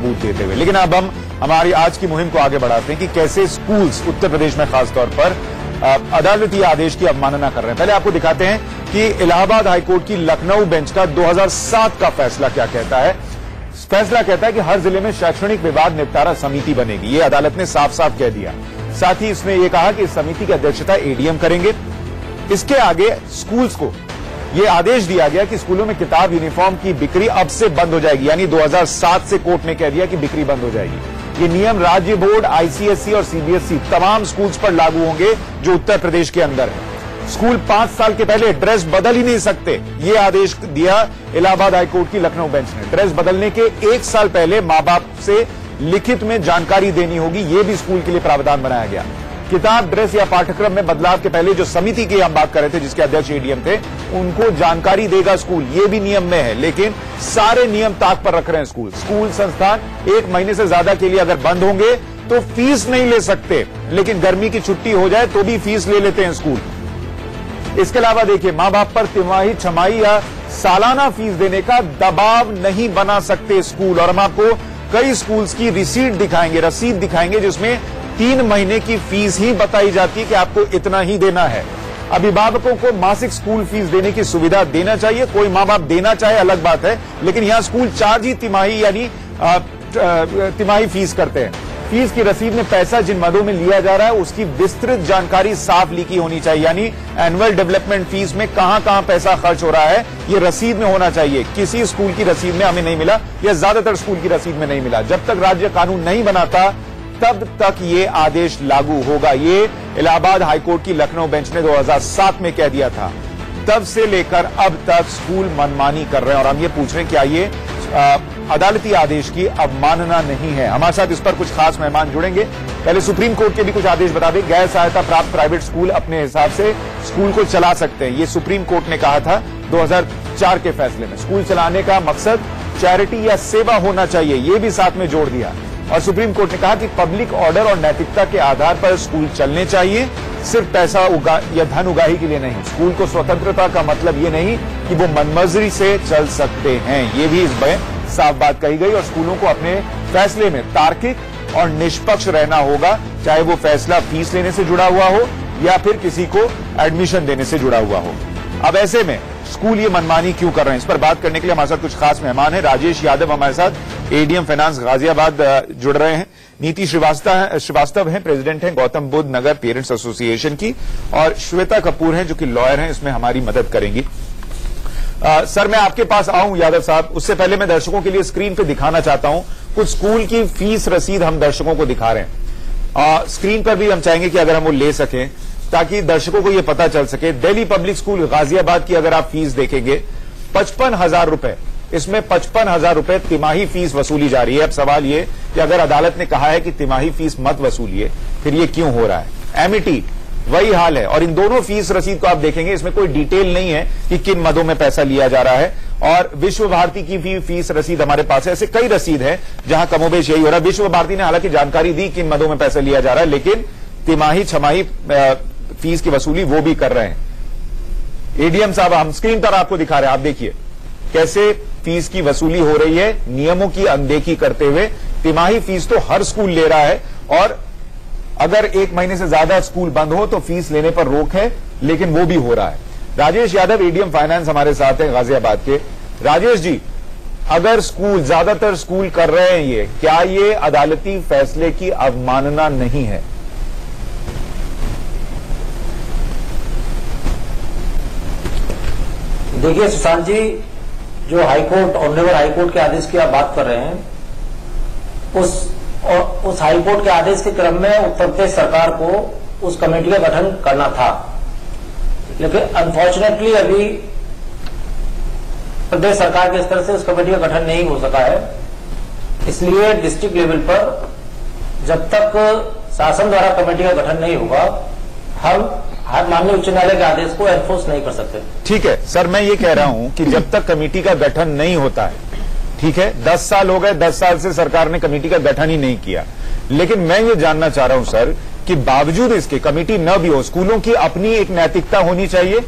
सबूत देते हुए। लेकिन अब हम हमारी आज की मुहिम को आगे बढ़ाते हैं कि कैसे स्कूल्स उत्तर प्रदेश में खासतौर पर अदालती आदेश की अवमानना कर रहे हैं। पहले आपको दिखाते हैं कि इलाहाबाद हाईकोर्ट की लखनऊ बेंच का 2007 का फैसला क्या कहता है। फैसला कहता है कि हर जिले में शैक्षणिक विवाद निपटारा समिति बनेगी। ये अदालत ने साफ साफ कह दिया। साथ ही इसमें यह कहा कि इस समिति की अध्यक्षता एडीएम करेंगे। इसके आगे स्कूल्स को यह आदेश दिया गया कि स्कूलों में किताब यूनिफॉर्म की बिक्री अब से बंद हो जाएगी, यानी 2007 से कोर्ट ने कह दिया कि बिक्री बंद हो जाएगी। ये नियम राज्य बोर्ड, आईसीएसई और सीबीएसई तमाम स्कूल्स पर लागू होंगे जो उत्तर प्रदेश के अंदर है। स्कूल 5 साल के पहले ड्रेस बदल ही नहीं सकते, ये आदेश दिया इलाहाबाद हाईकोर्ट की लखनऊ बेंच ने। ड्रेस बदलने के 1 साल पहले मां बाप से लिखित में जानकारी देनी होगी, यह भी स्कूल के लिए प्रावधान बनाया गया। किताब, ड्रेस या पाठ्यक्रम में बदलाव के पहले जो समिति की हम बात कर रहे थे, जिसके अध्यक्ष एडीएम थे, उनको जानकारी देगा स्कूल, ये भी नियम में है। लेकिन सारे नियम ताक पर रख रहे हैं स्कूल संस्थान। 1 महीने से ज्यादा के लिए अगर बंद होंगे तो फीस नहीं ले सकते, लेकिन गर्मी की छुट्टी हो जाए तो भी फीस ले लेते हैं स्कूल। इसके अलावा देखिए, मां बाप पर तिमाही, छमाही या सालाना फीस देने का दबाव नहीं बना सकते स्कूल। और हम आपको कई स्कूल्स की रसीद दिखाएंगे जिसमें 3 महीने की फीस ही बताई जाती है कि आपको इतना ही देना है। अभिभावकों को मासिक स्कूल फीस देने की सुविधा देना चाहिए। कोई मां बाप देना चाहे अलग बात है, लेकिन यहां स्कूल चार्ज ही तिमाही यानी तिमाही फीस करते हैं। फीस की रसीद में पैसा जिन मदों में लिया जा रहा है उसकी विस्तृत जानकारी साफ लिखी होनी चाहिए, यानी एनुअल डेवलपमेंट फीस में कहां कहां पैसा खर्च हो रहा है ये रसीद में होना चाहिए। किसी स्कूल की रसीद में हमें नहीं मिला, या ज्यादातर स्कूल की रसीद में नहीं मिला। जब तक राज्य कानून नहीं बनाता तब तक ये आदेश लागू होगा। ये इलाहाबाद हाईकोर्ट की लखनऊ बेंच ने 2007 में कह दिया था। तब से लेकर अब तक स्कूल मनमानी कर रहे हैं। और हम ये पूछ रहे हैं क्या ये अदालती आदेश की अवमानना नहीं है। हमारे साथ इस पर कुछ खास मेहमान जुड़ेंगे। पहले सुप्रीम कोर्ट के भी कुछ आदेश बता दें। गैर सहायता प्राप्त प्राइवेट स्कूल अपने हिसाब से स्कूल को चला सकते हैं, ये सुप्रीम कोर्ट ने कहा था 2004 के फैसले में। स्कूल चलाने का मकसद चैरिटी या सेवा होना चाहिए, ये भी साथ में जोड़ दिया। और सुप्रीम कोर्ट ने कहा कि पब्लिक ऑर्डर और नैतिकता के आधार पर स्कूल चलने चाहिए, सिर्फ पैसा या धन उगाही के लिए नहीं। स्कूल को स्वतंत्रता का मतलब ये नहीं कि वो मनमर्जी से चल सकते हैं, ये भी इसमें साफ बात कही गई। और स्कूलों को अपने फैसले में तार्किक और निष्पक्ष रहना होगा, चाहे वो फैसला फीस लेने से जुड़ा हुआ हो या फिर किसी को एडमिशन देने से जुड़ा हुआ हो। अब ऐसे में स्कूल ये मनमानी क्यों कर रहे हैं, इस पर बात करने के लिए हमारे साथ कुछ खास मेहमान हैं। राजेश यादव हमारे साथ एडीएम फाइनेंस गाजियाबाद जुड़ रहे हैं। नीति श्रीवास्तव हैं, प्रेसिडेंट हैं गौतम बुद्ध नगर पेरेंट्स एसोसिएशन की। और श्वेता कपूर हैं जो कि लॉयर हैं, इसमें हमारी मदद करेंगी। सर, मैं आपके पास आऊं यादव साहब, उससे पहले मैं दर्शकों के लिए स्क्रीन पे दिखाना चाहता हूं कुछ स्कूल की फीस रसीद हम दर्शकों को दिखा रहे हैं। स्क्रीन पर भी हम चाहेंगे कि अगर हम वो ले सकें ताकि दर्शकों को ये पता चल सके। दिल्ली पब्लिक स्कूल गाजियाबाद की अगर आप फीस देखेंगे 55,000 रुपए, इसमें 55,000 रुपए तिमाही फीस वसूली जा रही है। अब सवाल ये कि अगर अदालत ने कहा है कि तिमाही फीस मत वसूलिए, फिर ये क्यों हो रहा है। एमिटी वही हाल है। और इन दोनों फीस रसीद को आप देखेंगे, इसमें कोई डिटेल नहीं है कि किन मदों में पैसा लिया जा रहा है। और विश्व भारती की भी फीस रसीद हमारे पास है। ऐसे कई रसीद है जहां कमोबेश यही हो रहा है। विश्व भारती ने हालांकि जानकारी दी किन मदों में पैसा लिया जा रहा है, लेकिन तिमाही छमाही फीस की वसूली वो भी कर रहे हैं। एडीएम साहब, हम स्क्रीन पर आपको दिखा रहे हैं, आप देखिए कैसे फीस की वसूली हो रही है नियमों की अनदेखी करते हुए। तिमाही फीस तो हर स्कूल ले रहा है, और अगर 1 महीने से ज्यादा स्कूल बंद हो तो फीस लेने पर रोक है, लेकिन वो भी हो रहा है। राजेश यादव एडीएम फाइनेंस हमारे साथ हैं गाजियाबाद के। राजेश जी, अगर स्कूल, ज्यादातर स्कूल कर रहे हैं ये, क्या ये अदालती फैसले की अवमानना नहीं है? देखिए सुशांत जी, जो हाईकोर्ट, ऑनरेबल हाईकोर्ट के आदेश की आप बात कर रहे हैं, उस हाईकोर्ट के आदेश के क्रम में उत्तर प्रदेश सरकार को उस कमेटी का गठन करना था। लेकिन अनफॉर्चुनेटली अभी प्रदेश सरकार के स्तर से उस कमेटी का गठन नहीं हो सका है। इसलिए डिस्ट्रिक्ट लेवल पर जब तक शासन द्वारा कमेटी का गठन नहीं होगा, हम माननीय उच्च न्यायालय के आदेश को एनफोर्स नहीं कर सकते। ठीक है सर, मैं ये कह रहा हूं कि जब तक कमेटी का गठन नहीं होता है, ठीक है, 10 साल हो गए, 10 साल से सरकार ने कमेटी का गठन ही नहीं किया। लेकिन मैं ये जानना चाह रहा हूं सर कि बावजूद इसके कमेटी न भी हो, स्कूलों की अपनी एक नैतिकता होनी चाहिए।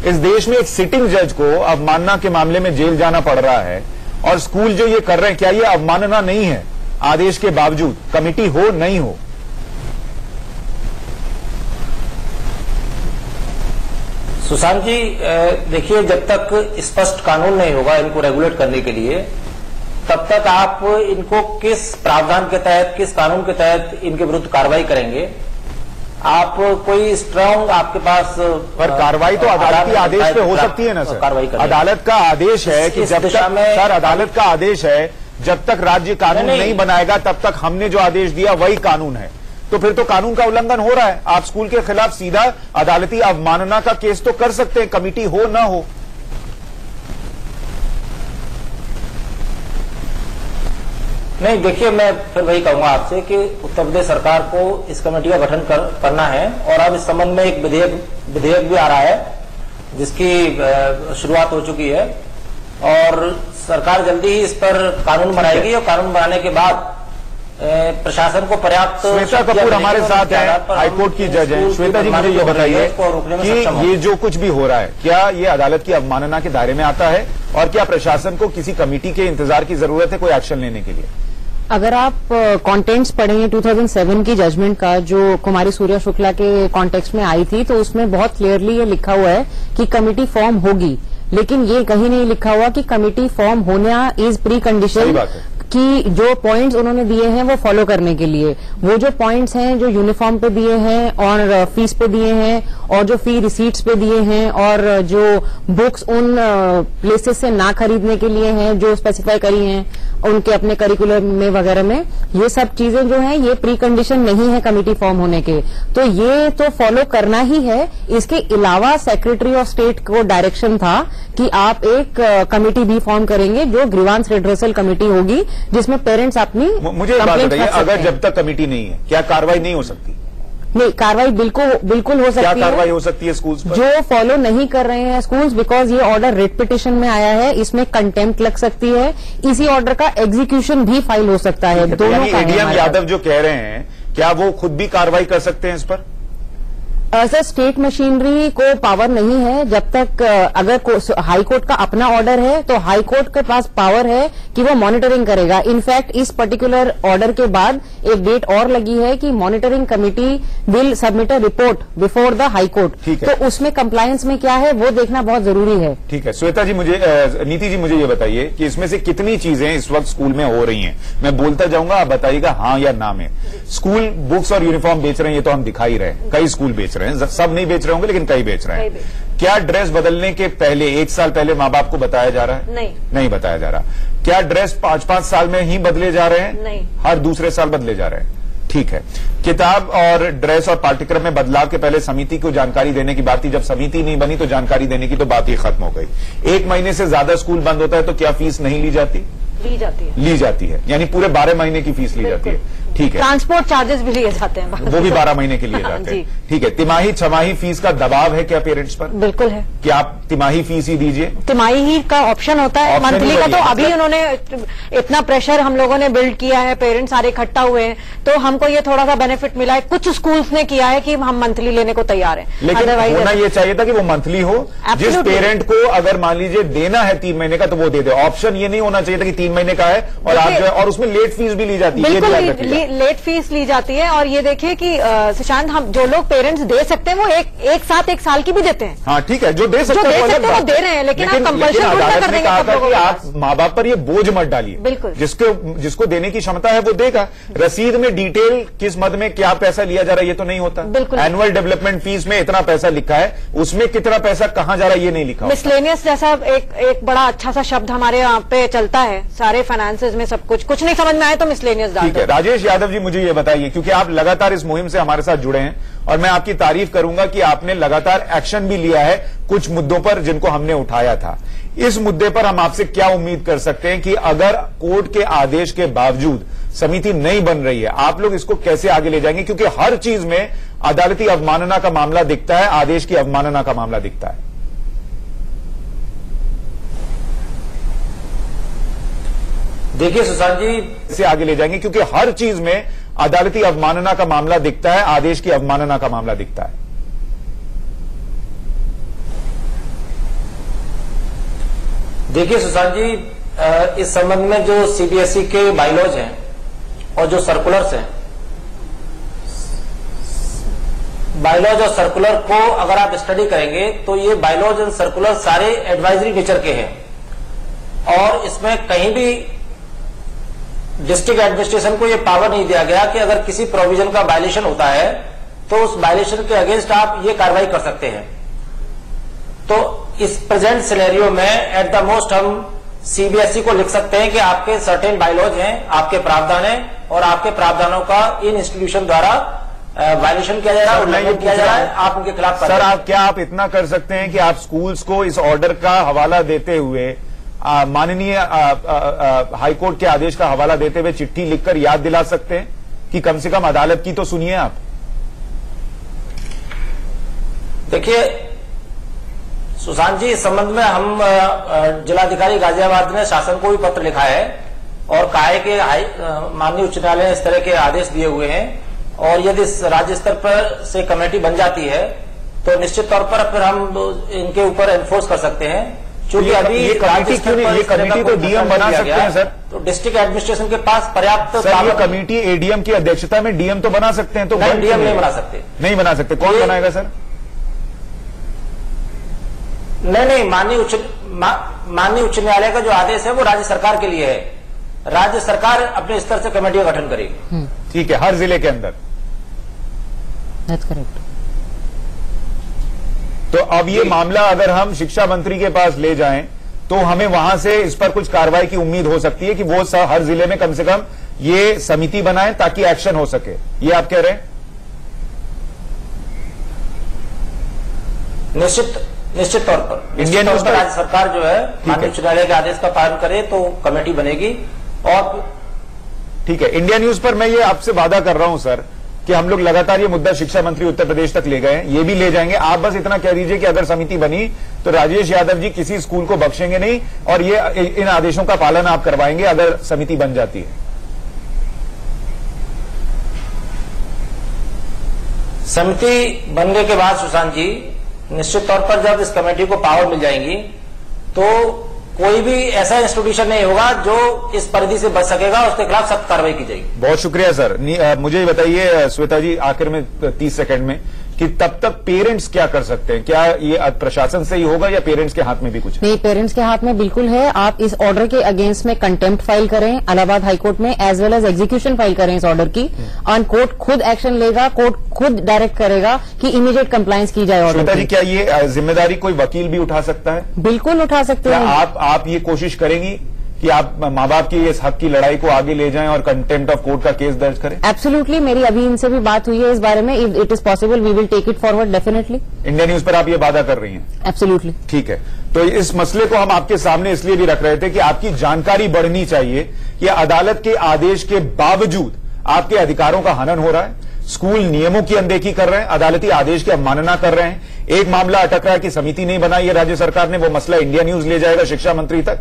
इस देश में एक सिटिंग जज को अवमानना के मामले में जेल जाना पड़ रहा है, और स्कूल जो ये कर रहे हैं, क्या ये अवमानना नहीं है? आदेश के बावजूद, कमिटी हो नहीं हो? सुशांत जी, देखिए, जब तक स्पष्ट कानून नहीं होगा इनको रेगुलेट करने के लिए, तब तक आप इनको किस प्रावधान के तहत, किस कानून के तहत इनके विरुद्ध कार्रवाई करेंगे? आप कोई स्ट्रांग आपके पास पर कार्रवाई तो अदालती आदेश पे हो सकती है ना सर? कार्रवाई अदालत का आदेश है कि जब तक सर अदालत का आदेश है, जब तक राज्य कानून नहीं बनाएगा तब तक हमने जो आदेश दिया वही कानून है। तो फिर तो कानून का उल्लंघन हो रहा है। आप स्कूल के खिलाफ सीधा अदालती अवमानना का केस तो कर सकते हैं, कमिटी हो ना हो। नहीं, देखिए, मैं फिर वही कहूंगा आपसे कि उत्तर प्रदेश सरकार को इस कमेटी का गठन करना है, और अब इस संबंध में एक विधेयक भी आ रहा है जिसकी शुरुआत हो चुकी है, और सरकार जल्दी ही इस पर कानून बनाएगी, और कानून बनाने के बाद प्रशासन को पर्याप्त। श्वेता कपूर हमारे साथ है, हाईकोर्ट की जज है। श्वेता जी, मुझे ये बताइए कि ये जो कुछ भी हो रहा है, क्या ये अदालत की अवमानना के दायरे में आता है, और क्या प्रशासन को किसी कमेटी के इंतजार की जरूरत है कोई एक्शन लेने के लिए? अगर आप कॉन्टेंट्स पढ़ेंगे 2007 की जजमेंट का, जो कुमारी सूर्या शुक्ला के कॉन्टेक्स्ट में आई थी, तो उसमें बहुत क्लियरली ये लिखा हुआ है कि कमेटी फॉर्म होगी, लेकिन ये कहीं नहीं लिखा हुआ कि कमेटी फॉर्म होना इज प्री कंडीशन कि जो पॉइंट्स उन्होंने दिए हैं वो फॉलो करने के लिए। वो जो पॉइंट्स हैं जो यूनिफॉर्म पे दिए हैं और फीस पे दिए हैं और जो फी रिसीट्स पे दिए हैं और जो बुक्स उन प्लेसेस से ना खरीदने के लिए हैं जो स्पेसिफाई करी हैं उनके अपने करिकुलम में वगैरह में, ये सब चीजें जो हैं ये प्री कंडीशन नहीं है कमेटी फॉर्म होने के, तो ये तो फॉलो करना ही है। इसके अलावा सेक्रेटरी ऑफ स्टेट को डायरेक्शन था कि आप एक कमेटी भी फॉर्म करेंगे जो ग्रीवांस रिड्रेसल कमेटी होगी, जिसमें पेरेंट्स अपनी मुझे एक बात बताइए, अगर जब तक कमेटी नहीं है क्या कार्रवाई नहीं हो सकती? नहीं, कार्रवाई बिल्कुल हो सकती है। क्या कार्रवाई हो सकती है स्कूल्स पर? जो फॉलो नहीं कर रहे हैं स्कूल्स, बिकॉज ये ऑर्डर रिट पिटिशन में आया है, इसमें कंटेम्प्ट लग सकती है, इसी ऑर्डर का एग्जीक्यूशन भी फाइल हो सकता है। दोनों का एडीएम यादव जो कह रहे हैं, क्या वो खुद भी कार्रवाई कर सकते हैं इस पर? सर, स्टेट मशीनरी को पावर नहीं है जब तक अगर हाई कोर्ट का अपना ऑर्डर है तो हाई कोर्ट के पास पावर है कि वो मॉनिटरिंग करेगा। इनफैक्ट इस पर्टिकुलर ऑर्डर के बाद एक डेट और लगी है कि monitoring committee will submit a report before the high court, तो उसमें कंप्लायंस में क्या है वो देखना बहुत जरूरी है। ठीक है। श्वेता जी, नीति जी, मुझे ये बताइए कि इसमें से कितनी चीजें इस वक्त स्कूल में हो रही हैं? मैं बोलता जाऊंगा, आप बताइएगा हाँ या ना में। स्कूल बुक्स और यूनिफॉर्म बेच रहे हैं, ये तो हम दिखा ही रहे हैं, कई स्कूल बेच रहे हैं, सब नहीं बेच रहे होंगे लेकिन कई बेच रहे हैं। क्या ड्रेस बदलने के पहले 1 साल पहले माँ बाप को बताया जा रहा है? नहीं बताया जा रहा। क्या ड्रेस 5-5 साल में ही बदले जा रहे हैं? नहीं, हर दूसरे साल बदले जा रहे हैं। ठीक है। किताब और ड्रेस और पाठ्यक्रम में बदलाव के पहले समिति को जानकारी देने की बात थी, जब समिति नहीं बनी तो जानकारी देने की तो बात ही खत्म हो गई। 1 महीने से ज्यादा स्कूल बंद होता है तो क्या फीस नहीं ली जाती? ली जाती है, यानी पूरे 12 महीने की फीस ली जाती है। ठीक है। ट्रांसपोर्ट चार्जेस भी लिए जाते हैं, वो भी 12 महीने के लिए जाते हैं। ठीक है। तिमाही 6माही फीस का दबाव है क्या पेरेंट्स पर? बिल्कुल है कि आप तिमाही फीस ही दीजिए। तिमाही ही का ऑप्शन होता है, मंथली का तो अभी उन्होंने इतना प्रेशर हम लोगों ने बिल्ड किया है, पेरेंट्स सारे इकट्ठा हुए हैं, तो हमको ये थोड़ा सा बेनिफिट मिला है। कुछ स्कूल्स ने किया है कि हम मंथली लेने को तैयार हैं, लेकिन होना ये चाहिए था कि वो मंथली हो। जिस पेरेंट को अगर मान लीजिए देना है 3 महीने का तो वो दे दे। ऑप्शन ये नहीं होना चाहिए था कि 3 महीने का है और आप जो है, और उसमें लेट फीस भी ली जाती है। बिल्कुल लेट फीस ली जाती है। और ये देखिए कि सुशांत, हम जो लोग पेरेंट्स दे सकते हैं वो एक साथ 1 साल की भी देते हैं। हाँ ठीक है, जो दे सकते हैं वो दे रहे हैं, लेकिन आप कंपल्शन उल्टा कर देंगे सब लोगों को। आप माँ बाप पर ये बोझ मत डालिए। बिल्कुल, जिसको देने की क्षमता है वो देगा। रसीद में डिटेल किस मद में क्या पैसा लिया जा रहा है ये तो नहीं होता। बिल्कुल, एनुअल डेवलपमेंट फीस में इतना पैसा लिखा है, उसमें कितना पैसा कहां जा रहा है ये नहीं लिखा। मिसलेनियस जैसा एक बड़ा अच्छा सा शब्द हमारे यहाँ पे चलता है, सारे फाइनेंसेस में सब कुछ नहीं समझ में आए तो मिसलेनियस डाल दो। ठीक है। राजेश यादव जी, मुझे ये बताइए, क्योंकि आप लगातार इस मुहिम से हमारे साथ जुड़े हैं और मैं आपकी तारीफ करूंगा कि आपने लगातार एक्शन भी लिया है कुछ मुद्दों पर जिनको हमने उठाया था। इस मुद्दे पर हम आपसे क्या उम्मीद कर सकते हैं कि अगर कोर्ट के आदेश के बावजूद समिति नहीं बन रही है, आप लोग इसको कैसे आगे ले जाएंगे? क्योंकि हर चीज में अदालती अवमानना का मामला दिखता है, आदेश की अवमानना का मामला दिखता है। देखिए सुशांत जी, इसे आगे ले जाएंगे क्योंकि हर चीज में अदालती अवमानना का मामला दिखता है, आदेश की अवमानना का मामला दिखता है। देखिए सुशांत जी, इस संबंध में जो सीबीएसई के बाइलॉज हैं और जो सर्कुलर्स हैं, बायलॉज और सर्कुलर को अगर आप स्टडी करेंगे तो ये बायलॉज एंड सर्कुलर सारे एडवाइजरी नेचर के हैं और इसमें कहीं भी डिस्ट्रिक्ट एडमिनिस्ट्रेशन को ये पावर नहीं दिया गया कि अगर किसी प्रोविजन का वायलेशन होता है तो उस वायलेशन के अगेंस्ट आप ये कार्रवाई कर सकते हैं। तो इस प्रेजेंट सिनेरियो में एट द मोस्ट हम सीबीएसई को लिख सकते हैं कि आपके सर्टेन बायलॉज हैं, आपके प्रावधान हैं और आपके प्रावधानों का इन इंस्टीट्यूशन द्वारा वायलेशन किया जा रहा है, उल्लंघन किया जा रहा है, आप उनके खिलाफ सर आप इतना कर सकते हैं कि आप स्कूल्स को इस ऑर्डर का हवाला देते हुए माननीय हाईकोर्ट के आदेश का हवाला देते हुए चिट्ठी लिखकर याद दिला सकते हैं कि कम से कम अदालत की तो सुनिए आप। देखिए सुशांत जी, इस संबंध में हम जिलाधिकारी गाजियाबाद ने शासन को भी पत्र लिखा है और कहा है कि माननीय उच्च न्यायालय ने इस तरह के आदेश दिए हुए हैं और यदि राज्य स्तर पर से कमेटी बन जाती है तो निश्चित तौर पर फिर हम इनके ऊपर एनफोर्स कर सकते हैं। क्योंकि अभी ये कमेटी क्यों नहीं, ये कमेटी तो डीएम बना सकते हैं सर। तो डिस्ट्रिक्ट एडमिनिस्ट्रेशन के पास पर्याप्त सर, ये कमेटी एडीएम की अध्यक्षता में डीएम तो बना सकते हैं, तो डीएम नहीं बना सकते। नहीं बना सकते, कौन बनाएगा सर? नहीं, माननीय उच्च न्यायालय का जो आदेश है वो राज्य सरकार के लिए है। राज्य सरकार अपने स्तर से कमेटी का गठन करेगी। ठीक है, हर जिले के अंदर। That's correct. तो अब ये मामला अगर हम शिक्षा मंत्री के पास ले जाएं तो हमें वहां से इस पर कुछ कार्रवाई की उम्मीद हो सकती है कि वो हर जिले में कम से कम ये समिति बनाएं ताकि एक्शन हो सके, ये आप कह रहे हैं? निश्चित तौर पर इंडियन न्यूज पर राज्य सरकार जो है माननीय उच्च न्यायालय के आदेश का पालन करे तो कमेटी बनेगी। और ठीक है, इंडिया न्यूज पर मैं ये आपसे वादा कर रहा हूं सर कि हम लोग लगातार ये मुद्दा शिक्षा मंत्री उत्तर प्रदेश तक ले गए, ये भी ले जाएंगे। आप बस इतना कह दीजिए कि अगर समिति बनी तो राजेश यादव जी किसी स्कूल को बख्शेंगे नहीं और ये इन आदेशों का पालन आप करवाएंगे अगर समिति बन जाती है। समिति बनने के बाद सुशांत जी, निश्चित तौर पर जब इस कमेटी को पावर मिल जाएंगी तो कोई भी ऐसा इंस्टीट्यूशन नहीं होगा जो इस परिधि से बच सकेगा, उसके खिलाफ सख्त कार्रवाई की जाएगी। बहुत शुक्रिया सर। मुझे ये बताइए श्वेता जी, आखिर में 30 सेकंड में, कि तब तक पेरेंट्स क्या कर सकते हैं? क्या ये प्रशासन से ही होगा या पेरेंट्स के हाथ में भी कुछ? नहीं, पेरेंट्स के हाथ में बिल्कुल है। आप इस ऑर्डर के अगेंस्ट में कंटेम्प्ट फाइल करें इलाहाबाद हाईकोर्ट में, as well as execution file करें इस ऑर्डर की, और कोर्ट खुद एक्शन लेगा, कोर्ट खुद डायरेक्ट करेगा कि इमीडिएट कंप्लायंस की जाए ऑर्डर श्वेता जी, क्या ये जिम्मेदारी कोई वकील भी उठा सकता है? बिल्कुल उठा सकते हैं। आप ये कोशिश करेंगी कि आप माँ बाप की इस हक की लड़ाई को आगे ले जाएं और कंटेम्प्ट ऑफ कोर्ट का केस दर्ज करें? एब्सोल्युटली, मेरी अभी इनसे भी बात हुई है इस बारे में। If it is possible we will take it forward definitely. India news पर आप ये वादा कर रही हैं? एब्सोल्युटली। ठीक है, तो इस मसले को हम आपके सामने इसलिए भी रख रहे थे कि आपकी जानकारी बढ़नी चाहिए कि अदालत के आदेश के बावजूद आपके अधिकारों का हनन हो रहा है, स्कूल नियमों की अनदेखी कर रहे हैं, अदालती आदेश की अवमानना कर रहे हैं। एक मामला अटक रहा है कि समिति नहीं बनाई है राज्य सरकार ने, वो मसला इंडिया न्यूज ले जाएगा शिक्षा मंत्री तक।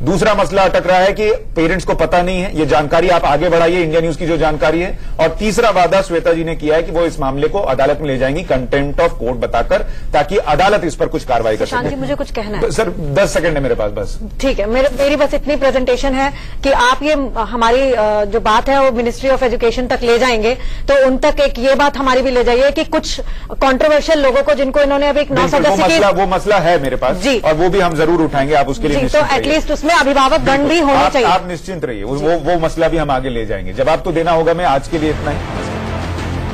दूसरा मसला अटक रहा है कि पेरेंट्स को पता नहीं है, ये जानकारी आप आगे बढ़ाइए, इंडिया न्यूज की जो जानकारी है। और तीसरा वादा श्वेता जी ने किया है कि वो इस मामले को अदालत में ले जाएंगी कंटेम्प्ट ऑफ कोर्ट बताकर, ताकि अदालत इस पर कुछ कार्रवाई कर सके। मुझे कुछ कहना है सर, 10 सेकंड है मेरे पास बस। ठीक है, मेरी बस इतनी प्रेजेंटेशन है कि आप ये हमारी जो बात है वो मिनिस्ट्री ऑफ एजुकेशन तक ले जाएंगे, तो उन तक एक ये बात हमारी भी ले जाइए कि कुछ कंट्रोवर्शियल लोगों को, जिनको इन्होंने अभी एक 9 सदस्य वो मसला है मेरे पास जी, और वो भी हम जरूर उठाएंगे, आप उसके लिए तो एटलीस्ट उसमें अभिभावक गण भी होना चाहिए। आप निश्चिंत रहिए, वो मसला भी हम आगे ले जाएंगे। जवाब तो देना होगा, मैं आज के लिए इतना ही।